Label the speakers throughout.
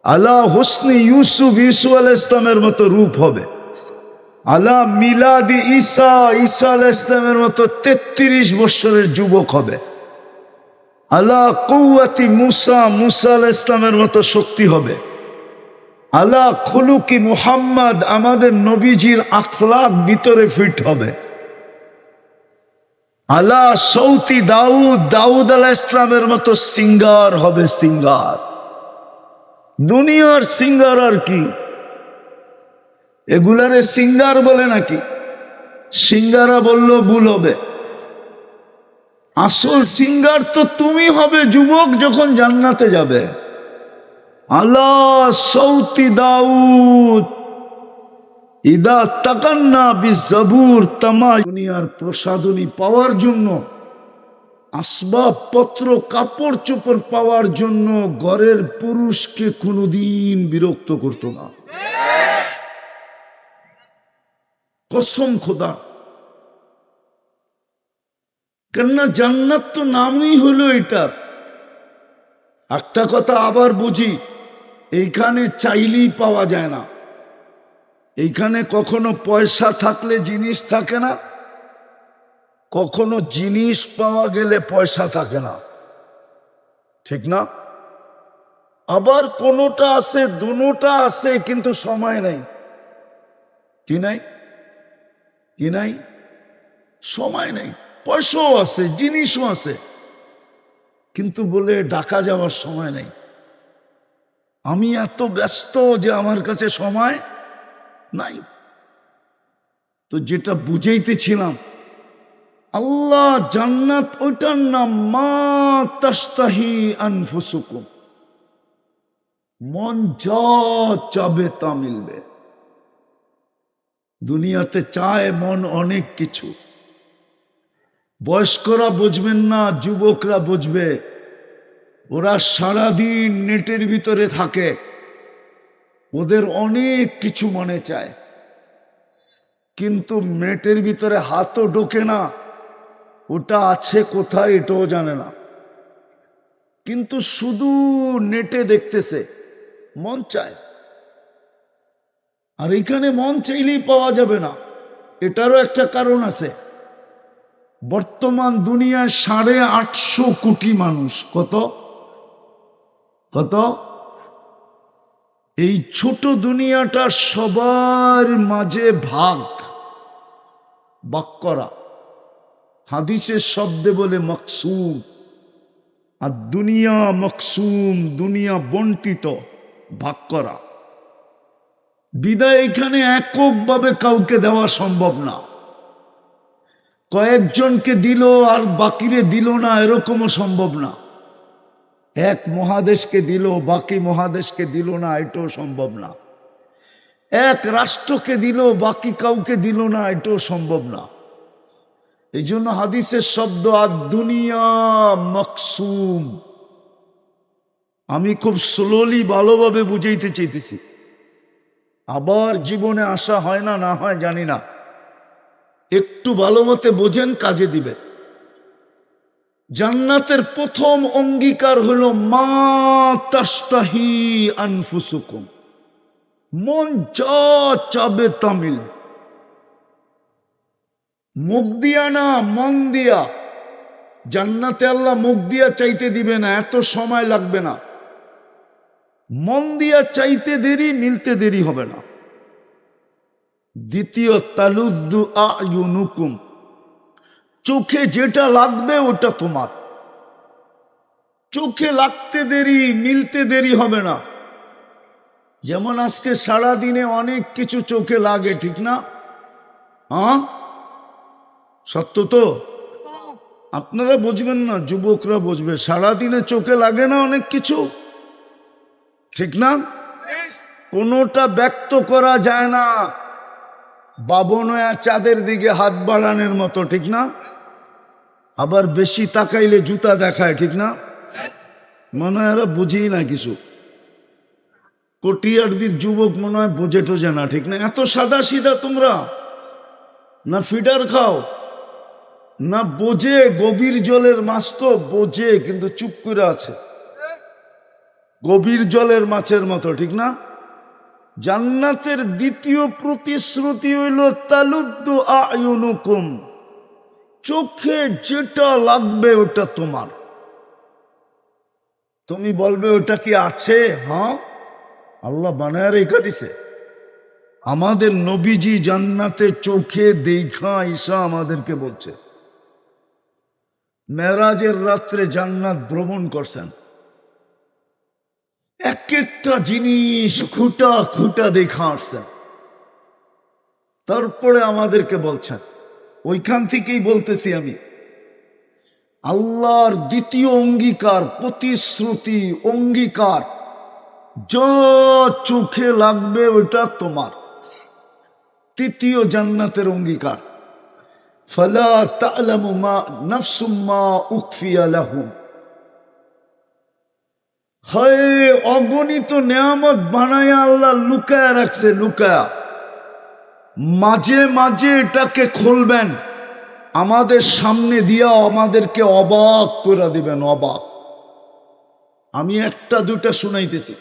Speaker 1: আলা হুসনি ইউসুফ, ইউসুফ আলাইহিস সালামের মতো রূপ হবে। আলা মিলাদি ঈসা, ঈসা আলাইহিস সালামের মতো 33 বছরের যুবক হবে। আলা কুওয়াতি মুসা, মুসা আলাইহিস সালামের মতো শক্তি হবে। আলা খুলুকি মুহাম্মদ, আমাদের নবীজির আখলাক ভিতরে ফিট হবে। আলা সৌতি দাউদ, দাউদ আলাইহিস সালামের মতো সিঙ্গার হবে, সিঙ্গার। দুনিয়ার সিঙ্গার আর কি, এগুলারে সিঙ্গার বলে নাকি? সিঙ্গারা বললেও ভুল হবে। আসল সিঙ্গার তো তুমি হবে যুবক যখন জান্নাতে যাবে। আল্লাহ সৌতি দাউদ ইদা তাকান্না বিজাবুর তামা। দুনিয়ার প্রসাদনী পাওয়ার জন্য, আসবাবপত্র কাপড় চোপড় পাওয়ার জন্য ঘরের পুরুষকে কোনোদিন বিরক্ত করত না, কসম খোদা। কেননা জান্নাত তো নামই হলো এটা। একটা কথা আবার বুঝি, এইখানে চাইলেই পাওয়া যায় না। এইখানে কখনো পয়সা থাকলে জিনিস থাকে না, কখনো জিনিস পাওয়া গেলে পয়সা থাকে না, ঠিক না? আবার কোনোটা আছে, দুটোটা আছে, কিন্তু সময় নাই। কি নাই? কি নাই? সময় নেই। পয়সাও আছে, জিনিসও আছে, কিন্তু বলে ঢাকা যাওয়ার সময় নেই। আমি এত ব্যস্ত যে আমার কাছে সময় নাই। তো যেটা বুঝাইতেছিলাম, আল্লাহ জান্নাত ওইটার নাম মা তাস্তাহি আনফুসুকুম, মন যা চাবে তা মিলবে। দুনিয়াতে চায় মন অনেক কিছু, বয়স্করা বুঝবেন না, যুবকরা বুঝবে। ওরা সারাদিন নেটের ভিতরে থাকে, ওদের অনেক কিছু মনে চায়, কিন্তু নেটের ভিতরে হাতও ঢোকে না, ওটা আছে কোথায় এটাও জানে না, কিন্তু শুধু নেটে দেখতেছে, মন চায়। আর এখানে মন চাইলেই পাওয়া যাবে না। এটারও একটা কারণ আছে। বর্তমান দুনিয়ায় 850 কোটি মানুষ। কত কত? এই ছোট দুনিয়াটা সবার মাঝে ভাগ করা। হাদিসের শব্দে বলে মকসুম। আর দুনিয়া মকসুম, দুনিয়া বন্টিত, ভাগ করা। বিদায় এখানে এককভাবে কাউকে দেওয়া সম্ভব না। কয়েকজনকে দিল আর বাকিরে দিল না, এরকমও সম্ভব না। এক মহাদেশকে দিল, বাকি মহাদেশকে দিল না, এটাও সম্ভব না। এক রাষ্ট্রকে দিল, বাকি কাউকে দিল না, এটাও সম্ভব না। এই জন্য হাদিসের শব্দ আর দুনিয়া মকসুম। আমি খুব স্লোলি ভালোভাবে বুঝাইতে চাইতেছি, আবার জীবনে আসা হয় না না হয় জানি না। একটু ভালো মতে বোঝেন, কাজে দিবে। জান্নাতের প্রথম অঙ্গীকার হলো মা তাস্তাহি আনফুসুকুম, মন যা চাবে তা মিলবে। মুখ দিয়া না, মন দিয়া। জান্নাতে আল্লাহ মুখ দিয়া চাইতে দিবে না, এত সময় লাগবে না। মন দিয়া চাইতে দেরি, মিলতে দেরি হবে না। দ্বিতীয়, তালুদ্দু আয়ুনুকুম, চোখে যেটা লাগবে ওটা তোমার। চোখে লাগতে দেরি, মিলতে দেরি হবে না। যেমন আজকে সারাদিনে অনেক কিছু চোখে লাগে, ঠিক না? হ্যাঁ, সত্য তো? আপনারা বুঝবেন না, যুবকরা বুঝবে। সারাদিনে চোখে লাগে না অনেক কিছু, ঠিক না? কোনোটা ব্যক্ত করা যায় না। বাবনয়া চাঁদের দিকে হাত বাড়ানোর মতো, ঠিক না? আবার বেশি তাকাইলে জুতা দেখায়, ঠিক না? মনে হয় এরা বুঝেই না কিছু। কটিয়ারদির যুবক মনে হয় বোঝে টোঝে না, ঠিক না? এত সাদা সিধা তোমরা, না ফিডার খাও, না বোঝে। গভীর জলের মাছ তো বোঝে, কিন্তু চুপ করে আছে। গভীর জলের মাছের মতো, ঠিক না? জান্নাতের দ্বিতীয় প্রতিশ্রুতি হইল তালুদ্দু আয়ুনুকুম, চোখে যেটা লাগবে ওটা তোমার। তুমি বলবে ওটা কি আছে? হ্যাঁ, আল্লাহ বানায় রেখা দিছে। আমাদের নবীজি জান্নাতে চোখে দেখা ঈসা আমাদেরকে বলছে, মেরাজের রাত্রে জান্নাত ভ্রমণ করছেন, এক একটা জিনিস খুঁটা খুঁটা দেখা আসছেন, তারপরে আমাদেরকে বলছেন। ওইখান থেকেই বলতেছি আমি, আল্লাহর দ্বিতীয় অঙ্গীকার, প্রতিশ্রুতি, অঙ্গীকার, যা চোখে লাগবে ওটা তোমার। তৃতীয় জান্নাতের অঙ্গীকার, ফালা তা'লামু মা নাফসুম মা উখফিয়া লাহুম। হয় অগণিত নেয়ামত বানায়া আল্লাহ লুকায়া রাখছে, লুকায়া। মাঝে মাঝে এটাকে খুলবেন, আমাদের সামনে দিয়া আমাদেরকে অবাক করে দিবেন, অবাক। আমি একটা দুটা শুনাইতেছি।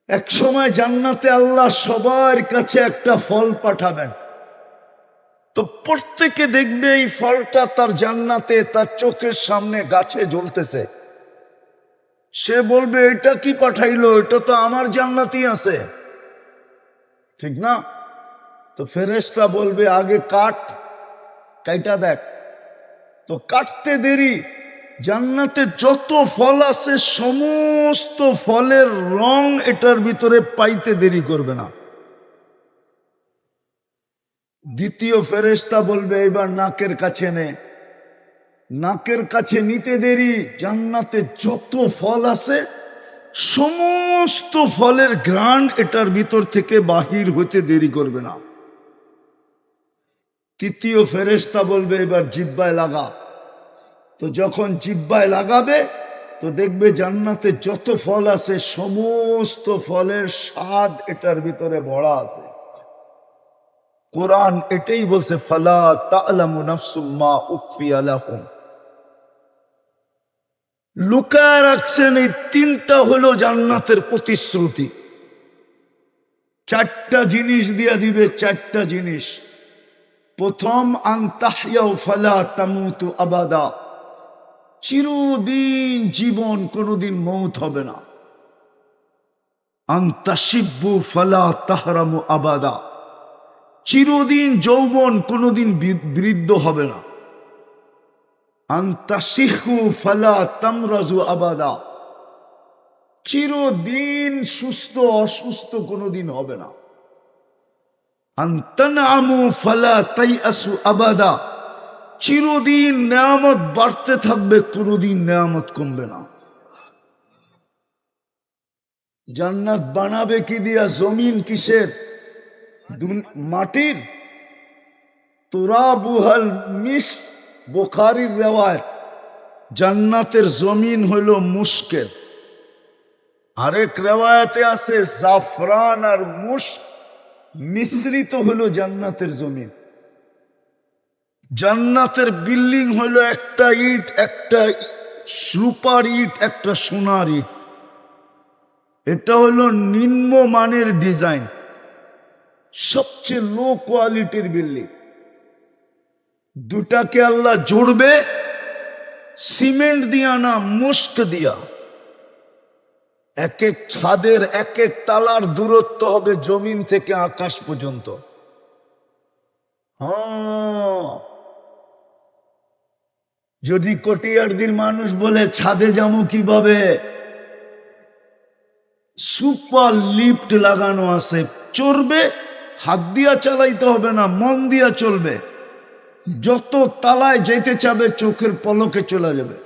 Speaker 1: এক সময় জান্নাতে আল্লাহ সবার কাছে একটা ফল পাঠাবেন, তো প্রত্যেকে দেখবে এই ফলটা তার জান্নাতে তার চোখের সামনে গাছে জ্বলতেছে। সে বলবে এটা কি পাঠাইলো, এটা তো আমার জান্নাতেই আছে, ঠিক না? তো ফেরেশতা বলবে আগে কাট, কাইটা দেখ। তো কাটতে দেরি, জান্নাতে যত ফল আছে সমস্ত ফলের রং এটার ভিতরে পাইতে দেরি করবে না। দ্বিতীয় ফেরেশতা বলবে এবার নাকের কাছে নে। নাকের কাছে নিতে দেরি, জান্নাতে যত ফল আছে সমস্ত ফলের ঘ্রাণ এটার ভিতর থেকে বাহির হতে দেরি করবে না। তৃতীয় ফেরেশতা বলবে এবার জিহ্বায় লাগা। তো যখন জিহ্বায় লাগাবে তো দেখবে জান্নাতে যত ফল আছে সমস্ত ফলের স্বাদ এটার ভিতরে ভরা আছে। কোরআন এটাই বলছে, ফালা তা'লামু নাফসুম মা উখফিয়া লাহুম। লুকায় রাখছেন। এই তিনটা হলো জান্নাতের প্রতিশ্রুতি। চারটা জিনিস দিয়া দিবে, চারটা জিনিস। প্রথম, আন তাহইয়াউ ফালা তামুতু আবাদা, চিরদিন জীবন, কোনোদিন মৌত হবে না। আন তাশিব্বু ফালা তাহরামু আবাদা, চিরদিন যৌবন, কোনোদিন বৃদ্ধ হবে না। আন তাসিহু ফালা তামরাজু আবাদা, চিরদিন সুস্থ, অসুস্থ কোনোদিন হবে না। আন তানআমু ফালা তাইআসু আবাদা, চিরদিন নেয়ামত বাড়তে থাকবে, কোনোদিন নেয়ামত কমবে না। জান্নাত বানাবে কি দিয়া? জমিন কিসের? মাটির। তুরাবুহাল মিস, বুখারীর রিওয়ায়াত, জান্নাতের জমিন হইল মুশকের। আরেক রিওয়ায়াতে আছে জাফরান আর মুশক মিশ্রিত হইল জান্নাতের জমিন। জান্নাতের বিল্ডিং হইল একটা ইট, একটা রূপার ইট, একটা সোনার ইট। এটা হলো নিম্নমানের ডিজাইন, সবচেয়ে লো কোয়ালিটির বিল্ডিং। দুটাকে আল্লাহ জুড়বে সিমেন্ট দিয়া না, মুস্ক দিয়া। এক এক ছাদের এক এক তালার দূরত্ব হবে জমিন থেকে আকাশ পর্যন্ত। যদি কটিয়ারদির মানুষ বলে ছাদে যাবো কিভাবে, সুপার লিফট লাগানো আছে, চড়বে, হাত দিয়া চালাইতে হবে না, মন দিয়া চলবে। যত তালায় যেতে চাবে চোখের পলকে চলে যাবে।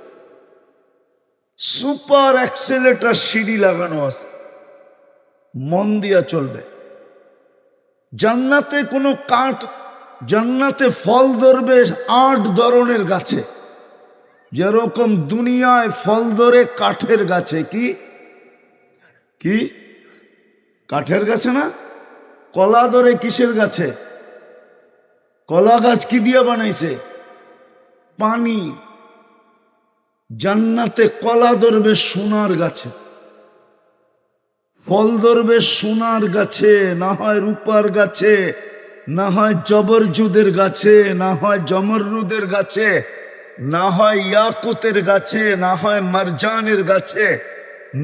Speaker 1: সুপার অ্যাক্সেলেটার সিঁড়ি লাগানো আছে, মন দিয়া চলবে। জান্নাতে কোনো কাঠ, জান্নাতে ফল ধরবে 8 ধরনের গাছে, যেরকম দুনিয়ায় ফল ধরে কাঠের গাছে। কি কি কাঠের গাছে না? কলা ধরে কিসের গাছে? কলা গাছ কি দিয়ে বানাইছে? পানি। জান্নাতে কলা ধরবে সোনার গাছে। ফল ধরবে সোনার গাছে, না হয় রূপার গাছে, না হয় জবরজুদের গাছে, না হয় জমরুদের গাছে, না হয় ইয়াকুতের গাছে, না হয় মারজানের গাছে,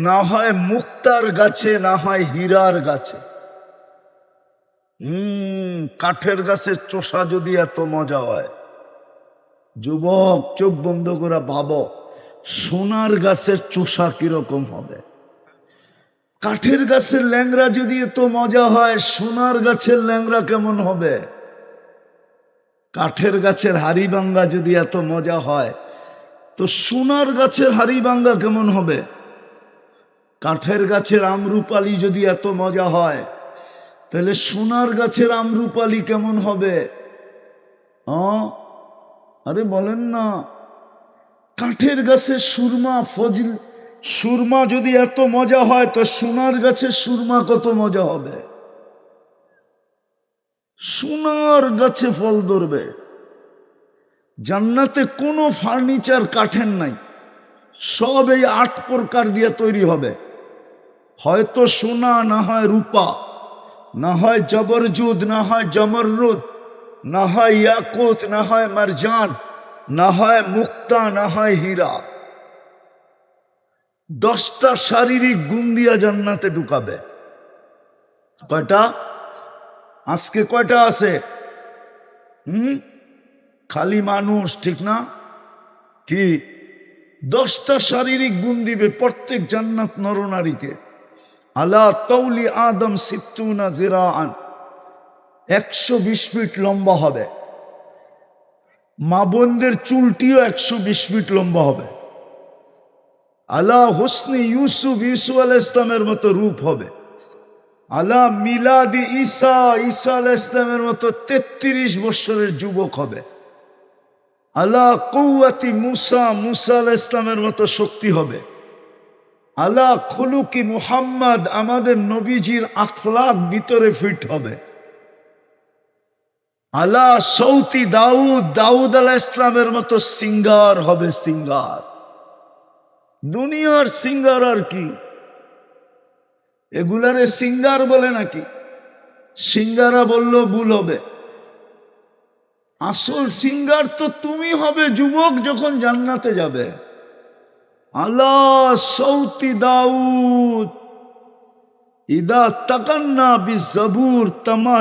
Speaker 1: না হয় মুক্তার গাছে, না হয় হীরার গাছে। কাঠের গাছের চোষা যদি এত মজা হয়, যুবক চোখ বন্ধ করে ভাবো সোনার গাছের চোষা কিরকম হবে। কাঠের গাছের ল্যাংড়া যদি এত মজা হয়, সোনার গাছের ল্যাংড়া কেমন হবে? কাঠের গাছের হাড়িভাঙ্গা যদি এত মজা হয়, তো সোনার গাছের হাড়িভাঙ্গা কেমন হবে? কাঠের গাছের আমরুপালি যদি এত মজা হয়, তাহলে সোনার গাছের আমরুপালি কেমন হবে? আরে বলেন না। কাঠের গাছের সুরমা ফজল সুরমা যদি এত মজা হয়, তো সোনার গাছের সুরমা কত মজা হবে? সোনার গাছে ফল ধরবে। জান্নাতে কোনো ফার্নিচার কাঠের নাই, সব এই 8 প্রকার দিয়ে তৈরি হবে। হয়তো সোনা, না হয় রূপা, না হয় জবরজুদ, না হয় জমরুদ, না হয় ইয়াকুত, না হয় মারজান, না হয় মুক্তা, না হয় হীরা। 10টা শারীরিক গুণ দিয়া জান্নাতে ঢুকাবে। কয়টা? আজকে কয়টা আছে? খালি মানুষ, ঠিক না? কি 10টা শারীরিক গুণ দিবে প্রত্যেক জান্নাত নরনারীকে। আলা তৌলি আদম সিত্তুনা জিরাআন, 120 ফিট লম্বা হবে। মা বোনদের চুলটিও 120 ফিট লম্বা হবে। আলা হোসনি ইউসুফ, ইউসুফ আলাইহিস ইসলামের মতো রূপ হবে। আলা মিলাদি ঈসা, ঈসা আলাইহিস ইসলামের মতো 33 বছরের যুবক হবে। আলা কুওয়াতি মুসা, মুসা আলাইহিস ইসলামের মতো শক্তি হবে। আলা খুলুকি মুহাম্মদ, আমাদের নবীজির আখলাক ভিতরে ফিট হবে। আলা সৌতি দাউদ, দাউদ আলাইহিস ইসলামের মতো সিঙ্গার হবে। সিঙ্গার, দুনিয়ার সিঙ্গার আর কি? এগুলারে সিঙ্গার বলে নাকি? সিঙ্গারা বললেও ভুল হবে। আসল সিঙ্গার তো তুমি হবে যুবক, যখন জান্নাতে যাবে। আলা সৌতি দাউদ ইদা তাকান্না বিজবুর তামা